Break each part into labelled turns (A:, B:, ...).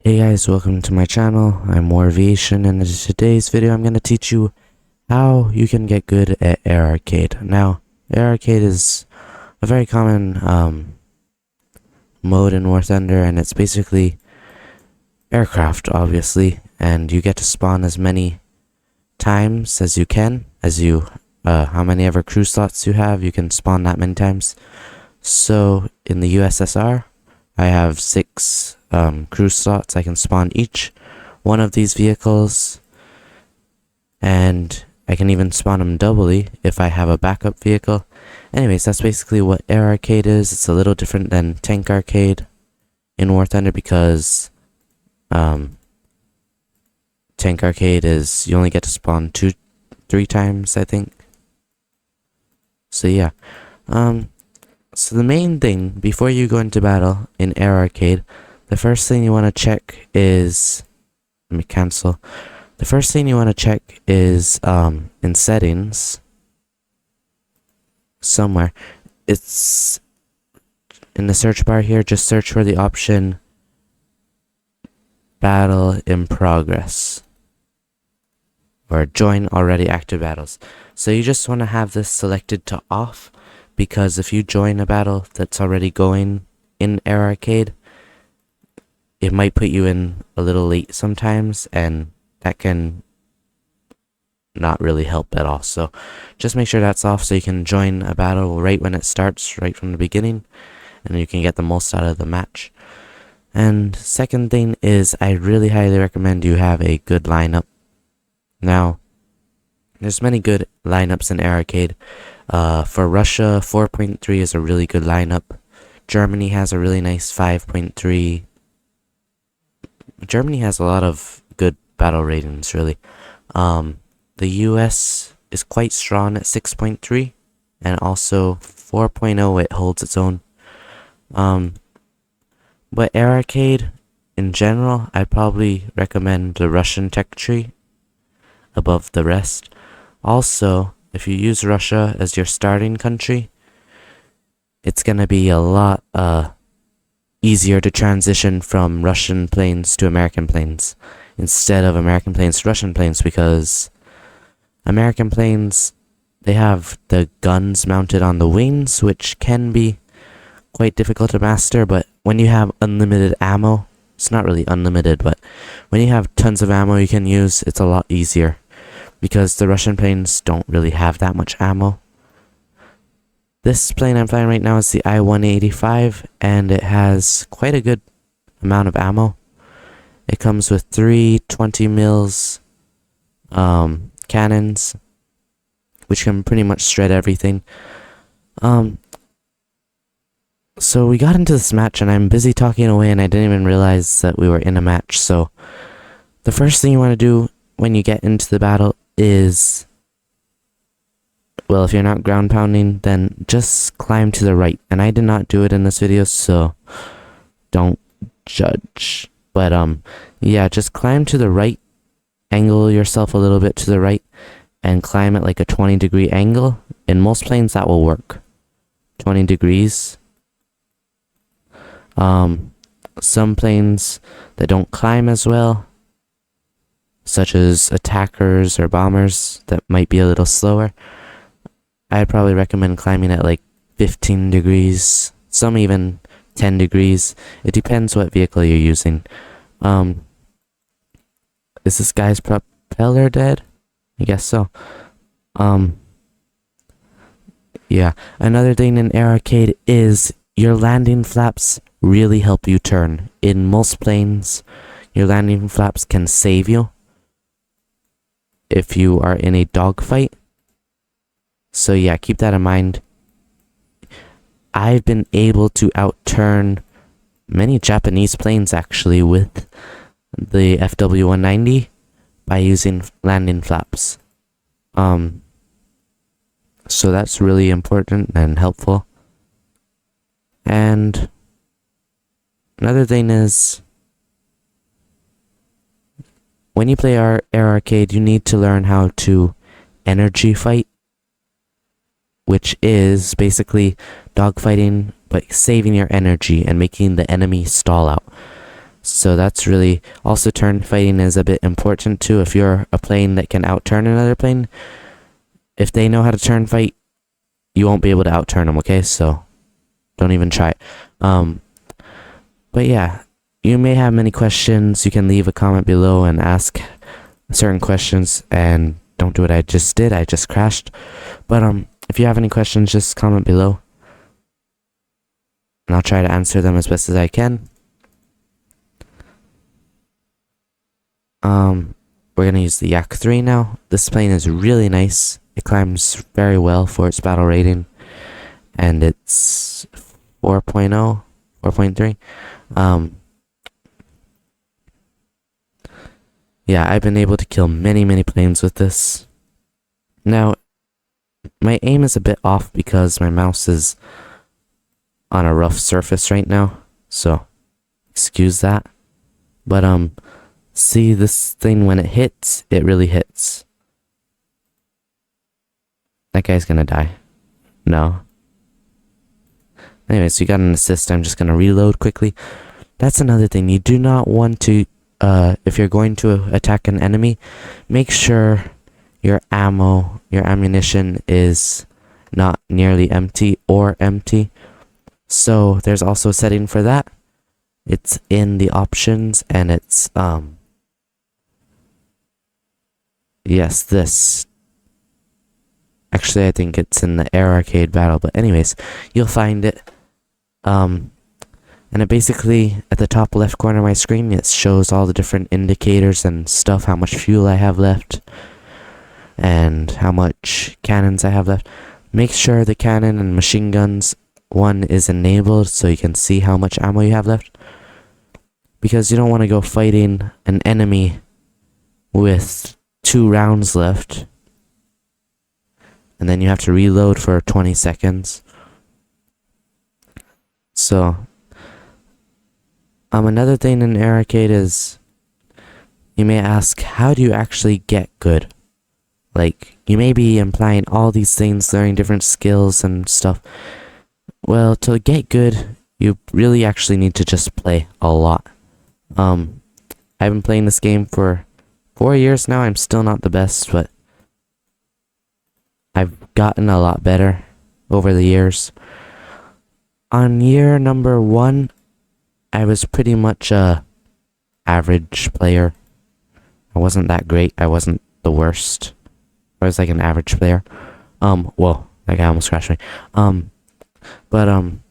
A: Hey guys, welcome to my channel. I'm Warviation, and in today's video I'm going to teach you how you can get good at Air Arcade. Now, Air Arcade is a very common mode in Warthunder, and it's basically aircraft, obviously, and you get to spawn as many times as you can, how many ever crew slots you have, you can spawn that many times. So, in the USSR, I have 6 crew slots. I can spawn each one of these vehicles, and I can even spawn them doubly if I have a backup vehicle. Anyways, that's basically what Air Arcade is. It's a little different than Tank Arcade in War Thunder because Tank Arcade is you only get to spawn 3 times, I think. So yeah. So the main thing before you go into battle in Air Arcade, the first thing you want to check is, let me cancel. The first thing you want to check is in settings somewhere. It's in the search bar here. Just search for the option battle in progress or join already active battles. So you just want to have this selected to off, because if you join a battle that's already going in Air Arcade, it might put you in a little late sometimes, and that can not really help at all. So just make sure that's off so you can join a battle right when it starts, right from the beginning, and you can get the most out of the match. And second thing is, I really highly recommend you have a good lineup. Now, there's many good lineups in Air Arcade. For Russia, 4.3 is a really good lineup. Germany has a really nice 5.3. Germany has a lot of good battle ratings, really. The US is quite strong at 6.3, and also 4.0 it holds its own. But Air Arcade, in general, I probably recommend the Russian tech tree above the rest. Also, if you use Russia as your starting country, it's gonna be a lot easier to transition from Russian planes to American planes instead of American planes to Russian planes, because American planes, they have the guns mounted on the wings, which can be quite difficult to master. But when you have unlimited ammo, it's not really unlimited, but when you have tons of ammo you can use, it's a lot easier, because the Russian planes don't really have that much ammo. This plane I'm flying right now is the I-185, and it has quite a good amount of ammo. It comes with 3 20 mils cannons, which can pretty much shred everything. So we got into this match, and I'm busy talking away, and I didn't even realize that we were in a match. So the first thing you want to do when you get into the battle is, well, if you're not ground pounding, then just climb to the right. And I did not do it in this video, so don't judge. But yeah, just climb to the right, angle yourself a little bit to the right, and climb at like a 20-degree angle. In most planes that will work, 20 degrees. Some planes that don't climb as well, such as attackers or bombers, that might be a little slower, I'd probably recommend climbing at like 15 degrees, some even 10 degrees. It depends what vehicle you're using. Is this guy's propeller dead? I guess so. Yeah, another thing in Air Arcade is your landing flaps really help you turn. In most planes, your landing flaps can save you if you are in a dogfight. So yeah, keep that in mind. I've been able to outturn many Japanese planes actually with the FW-190 by using landing flaps. So that's really important and helpful. And another thing is, when you play Air Arcade, you need to learn how to energy fight, which is basically dogfighting but saving your energy and making the enemy stall out. So that's really also turn fighting is a bit important too. If you're a plane that can outturn another plane, if they know how to turn fight, you won't be able to outturn them, okay? So don't even try it. But yeah, you may have many questions. You can leave a comment below and ask certain questions, and don't do what I just did. I just crashed. But if you have any questions, just comment below, and I'll try to answer them as best as I can. We're gonna use the Yak 3 now. This plane is really nice. It climbs very well for its battle rating, and it's 4.0, 4.3. Yeah, I've been able to kill many planes with this. Now, my aim is a bit off because my mouse is on a rough surface right now, so excuse that. But see this thing, when it hits, it really hits. That guy's gonna die. No. Anyways, you got an assist. I'm just gonna reload quickly. That's another thing. You do not want to, if you're going to attack an enemy, make sure your ammunition is not nearly empty or empty. So there's also a setting for that. It's in the options, and it's, yes, this. Actually, I think it's in the Air Arcade battle, but anyways, you'll find it. And it basically, at the top left corner of my screen, it shows all the different indicators and stuff, how much fuel I have left, and how much cannons I have left. Make sure the cannon and machine guns one is enabled so you can see how much ammo you have left. Because you don't want to go fighting an enemy with 2 rounds left, and then you have to reload for 20 seconds. So, another thing in Air Arcade is, you may ask, how do you actually get good? Like, you may be implying all these things, learning different skills and stuff. Well, to get good, you really actually need to just play a lot. I've been playing this game for 4 years now. I'm still not the best, but I've gotten a lot better over the years. On year number 1, I was pretty much a average player. I wasn't that great. I wasn't the worst. I was like an average player. Whoa, that guy almost crashed me. But on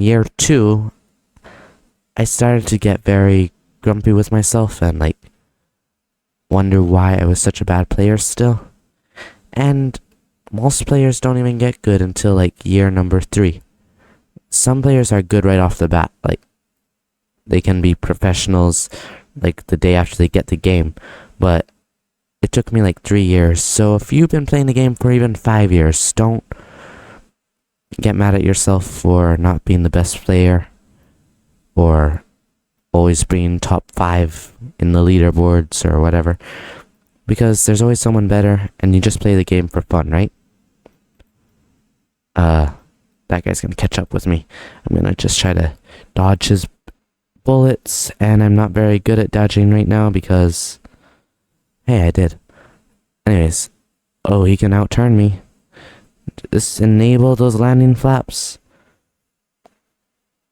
A: year 2, I started to get very grumpy with myself and like wonder why I was such a bad player still. And most players don't even get good until like year number 3. Some players are good right off the bat, like they can be professionals like the day after they get the game, but it took me like 3 years. So if you've been playing the game for even 5 years, don't get mad at yourself for not being the best player or always being top 5 in the leaderboards or whatever, because there's always someone better, and you just play the game for fun, right? That guy's gonna catch up with me. I'm gonna just try to dodge his bullets, and I'm not very good at dodging right now because, hey, I did. Anyways, oh, he can outturn me. Just enable those landing flaps.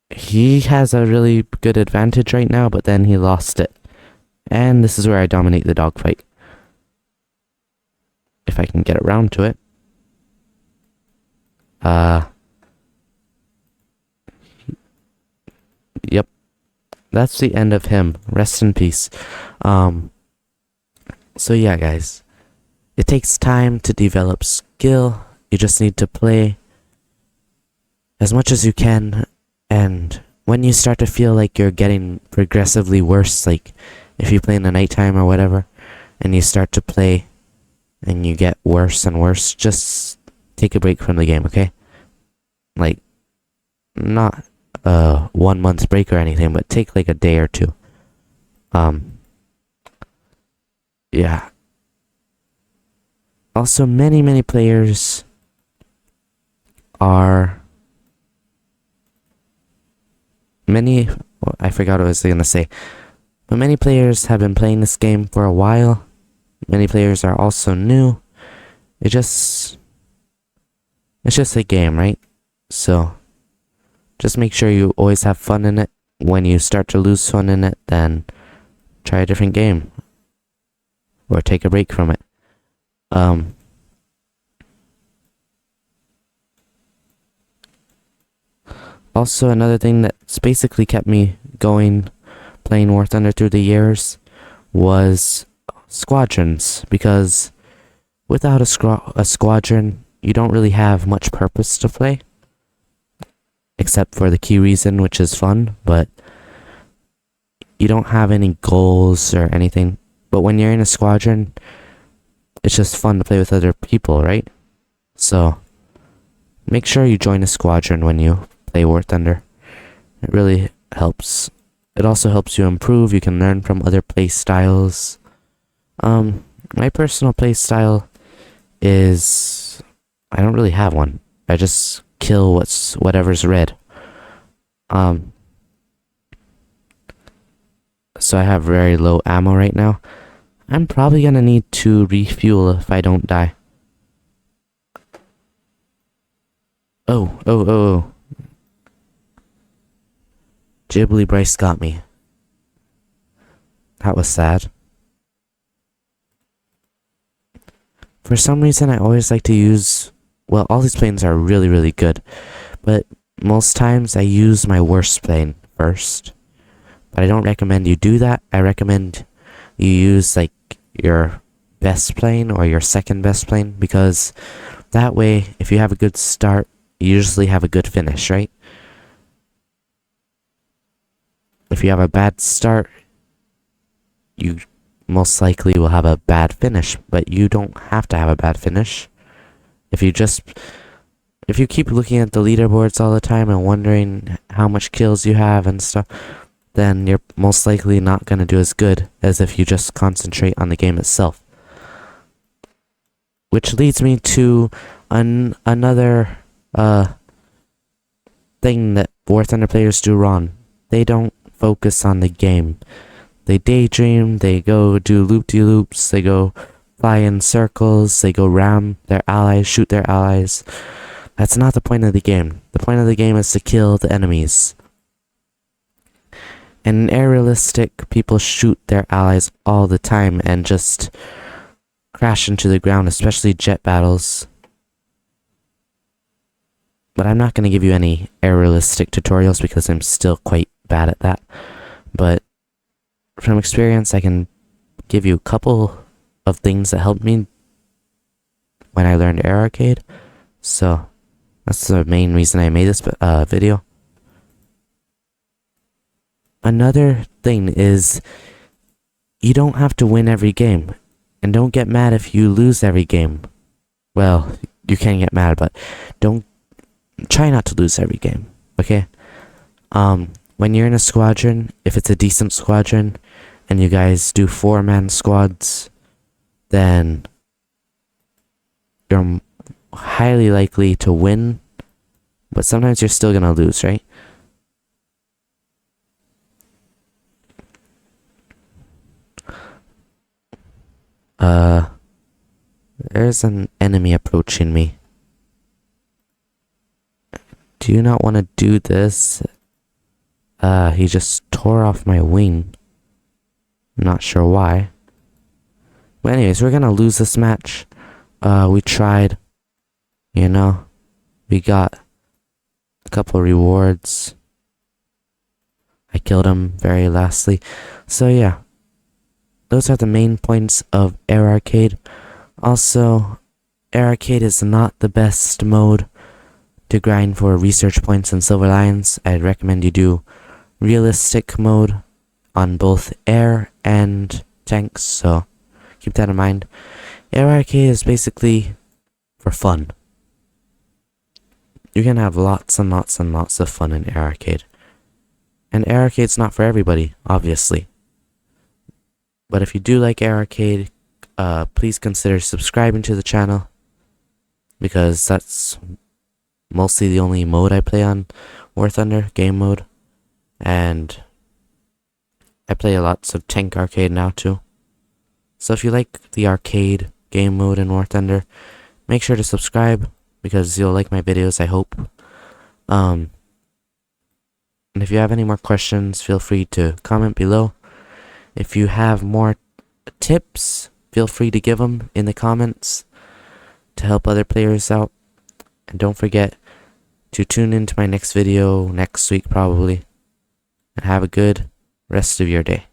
A: He has a really good advantage right now, but then he lost it. And this is where I dominate the dogfight. If I can get around to it. Yep. That's the end of him. Rest in peace. So yeah, guys. It takes time to develop skill. You just need to play as much as you can. And when you start to feel like you're getting progressively worse, like if you play in the nighttime or whatever, and you start to play and you get worse and worse, just take a break from the game, okay? Like, not a 1 month break or anything, but take like a day or 2. Yeah. Also, many players are... Many Well, I forgot what I was gonna say. But many players have been playing this game for a while. Many players are also new. It's just a game, right? So just make sure you always have fun in it. When you start to lose fun in it, then try a different game or take a break from it. Also, another thing that's basically kept me going playing War Thunder through the years was squadrons, because without a squadron, you don't really have much purpose to play, except for the key reason, which is fun, but you don't have any goals or anything. But when you're in a squadron, it's just fun to play with other people, right? So make sure you join a squadron when you play War Thunder. It really helps. It also helps you improve. You can learn from other play styles. My personal play style is, I don't really have one. I just kill whatever's red. So I have very low ammo right now. I'm probably gonna need to refuel if I don't die. Oh. Ghibli Bryce got me. That was sad. For some reason, I always like to use... Well, all these planes are really, really good. But most times, I use my worst plane first. But I don't recommend you do that. I recommend you use, like, your best plane or your second best plane. Because that way, if you have a good start, you usually have a good finish, right? If you have a bad start, you most likely will have a bad finish, but you don't have to have a bad finish. If you keep looking at the leaderboards all the time and wondering how much kills you have and stuff, then you're most likely not going to do as good as if you just concentrate on the game itself. Which leads me to another thing that War Thunder players do wrong. They don't focus on the game. They daydream, they go do loop-de-loops, they go fly in circles, they go ram their allies, shoot their allies. That's not the point of the game. The point of the game is to kill the enemies. And in air realistic, people shoot their allies all the time and just crash into the ground, especially jet battles. But I'm not going to give you any air realistic tutorials because I'm still quite bad at that. But from experience, I can give you a couple of things that helped me when I learned Air Arcade. So that's the main reason I made this video. Another thing is, you don't have to win every game, and don't get mad if you lose every game. Well, you can get mad, but try not to lose every game, okay? When you're in a squadron, if it's a decent squadron, and you guys do 4-man squads, then you're highly likely to win, but sometimes you're still gonna lose, right? There's an enemy approaching me. Do you not want to do this? He just tore off my wing. Not sure why. But anyways, we're gonna lose this match. We tried. You know, we got a couple rewards. I killed him very lastly. So yeah, those are the main points of Air Arcade. Also, Air Arcade is not the best mode to grind for research points and silver lions. I'd recommend you do realistic mode on both air and tanks, so keep that in mind. Air Arcade is basically for fun. You can have lots and lots and lots of fun in Air Arcade. And Air Arcade's not for everybody, obviously. But if you do like Air Arcade, please consider subscribing to the channel, because that's mostly the only mode I play on War Thunder, game mode. And I play a lot of tank arcade now too. So if you like the arcade game mode in War Thunder, make sure to subscribe because you'll like my videos, I hope. And if you have any more questions, feel free to comment below. If you have more tips, feel free to give them in the comments to help other players out. And don't forget to tune into my next video next week probably. And have a good rest of your day.